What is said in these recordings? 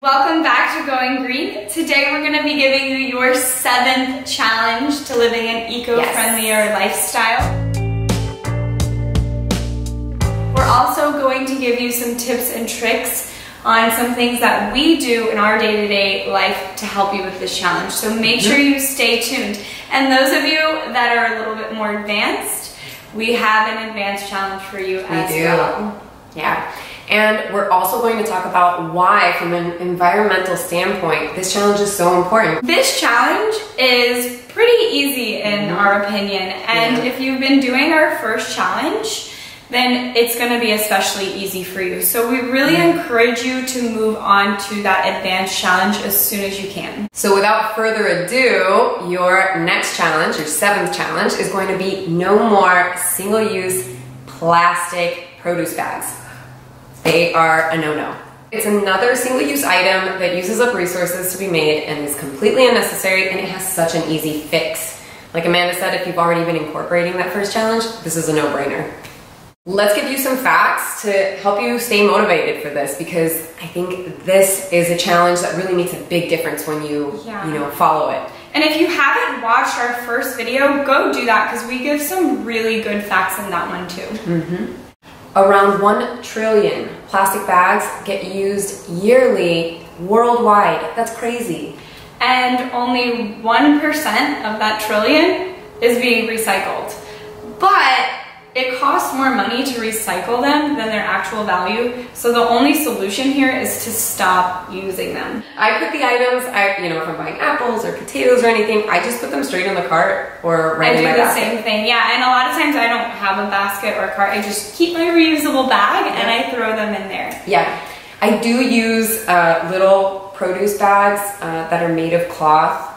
Welcome back to Going Green. Today we're going to be giving you your 7th challenge to living an eco-friendlier lifestyle. We're also going to give you some tips and tricks on some things that we do in our day-to-day life to help you with this challenge. So make sure you stay tuned. And those of you that are a little bit more advanced, we have an advanced challenge for you as well. Yeah. And we're also going to talk about why, from an environmental standpoint, this challenge is so important. This challenge is pretty easy in our opinion. And if you've been doing our first challenge, then it's going to be especially easy for you. So we really encourage you to move on to that advanced challenge as soon as you can. So without further ado, your next challenge, your 7th challenge, is going to be no more single-use plastic produce bags. They are a no-no. It's another single-use item that uses up resources to be made and is completely unnecessary, and it has such an easy fix. Like Amanda said, if you've already been incorporating that first challenge, this is a no-brainer. Let's give you some facts to help you stay motivated for this, because I think this is a challenge that really makes a big difference when you, follow it. And if you haven't watched our first video, go do that, because we give some really good facts in that one too. Around 1 trillion plastic bags get used yearly worldwide. That's crazy. And only 1% of that trillion is being recycled. But it costs more money to recycle them than their actual value. So the only solution here is to stop using them. I put the items, if I'm buying apples or potatoes or anything, I just put them straight in the cart or right in my basket. I do the same thing, yeah. And a lot of times I don't have a basket or a cart. I just keep my reusable bag and I throw them in there. Yeah. I do use little produce bags that are made of cloth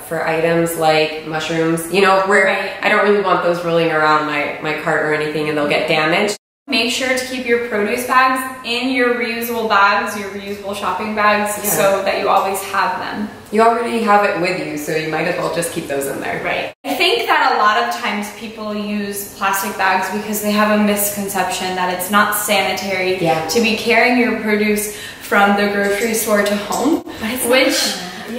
for items like mushrooms, where I don't really want those rolling around my cart or anything and they'll get damaged. Make sure to keep your produce bags in your reusable bags, your reusable shopping bags, so that you always have them. You already have it with you, so you might as well just keep those in there. Right. I think that a lot of times people use plastic bags because they have a misconception that it's not sanitary to be carrying your produce from the grocery store to home, which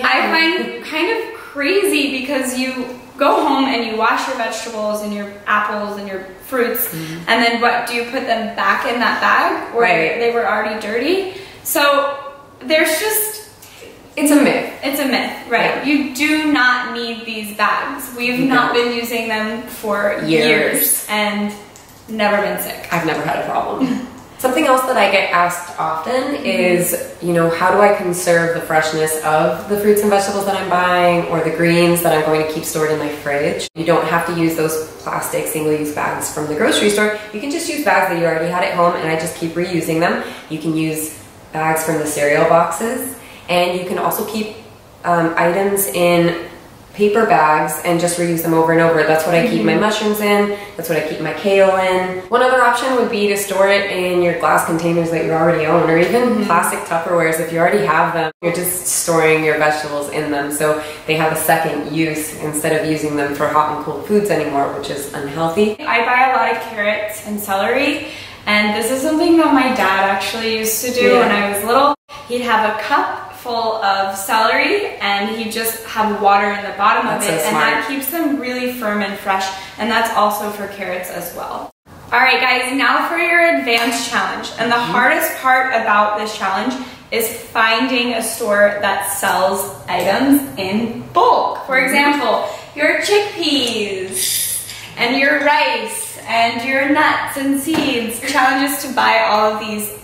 I find kind of crazy, because you go home and you wash your vegetables and your apples and your fruits, and then what, do you put them back in that bag where they were already dirty? So there's just... It's a myth. It's a myth, right? You do not need these bags. We've not been using them for years and never been sick. I've never had a problem. Something else that I get asked often is, how do I conserve the freshness of the fruits and vegetables that I'm buying, or the greens that I'm going to keep stored in my fridge? You don't have to use those plastic single-use bags from the grocery store. You can just use bags that you already had at home, and I just keep reusing them. You can use bags from the cereal boxes, and you can also keep items in paper bags and just reuse them over and over. That's what I keep my mushrooms in. That's what I keep my kale in. One other option would be to store it in your glass containers that you already own, or even plastic Tupperwares if you already have them. You're just storing your vegetables in them, so they have a second use instead of using them for hot and cold foods anymore, which is unhealthy. I buy a lot of carrots and celery, and this is something that my dad actually used to do when I was little. He'd have a cup full of celery and he just have water in the bottom of it, and that keeps them really firm and fresh, and that's also for carrots as well. Alright guys, now for your advanced challenge. And the hardest part about this challenge is finding a store that sells items in bulk. For example, your chickpeas and your rice and your nuts and seeds. The challenge is to buy all of these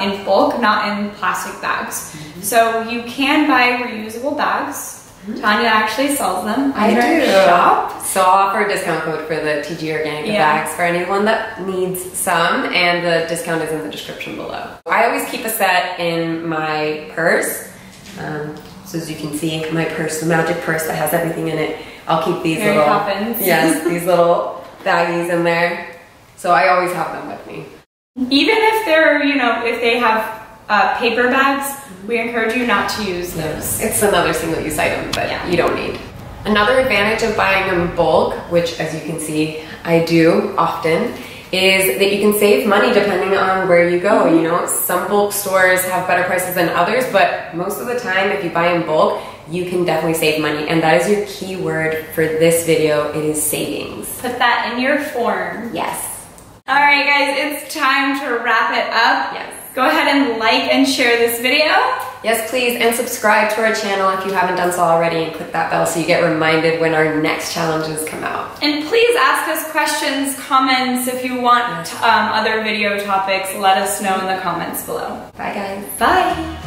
in bulk, not in plastic bags. So you can buy reusable bags. Tania actually sells them. I do. Shop. So I'll offer a discount code for the TG Organica bags for anyone that needs some, and the discount is in the description below. I always keep a set in my purse. So as you can see, my purse, the magic purse that has everything in it, I'll keep these these little baggies in there. So I always have them with me. Even if they're, if they have paper bags, we encourage you not to use those. It's another single-use item that you don't need. Another advantage of buying in bulk, which as you can see, I do often, is that you can save money depending on where you go. You know, some bulk stores have better prices than others, but most of the time if you buy in bulk, you can definitely save money. And that is your key word for this video. It is savings. Put that in your form. Yes. All right, guys, it's time to wrap it up. Yes. Go ahead and like and share this video. Yes, please, and subscribe to our channel if you haven't done so already, and click that bell so you get reminded when our next challenges come out. And please ask us questions, comments. If you want other video topics, let us know in the comments below. Bye, guys. Bye.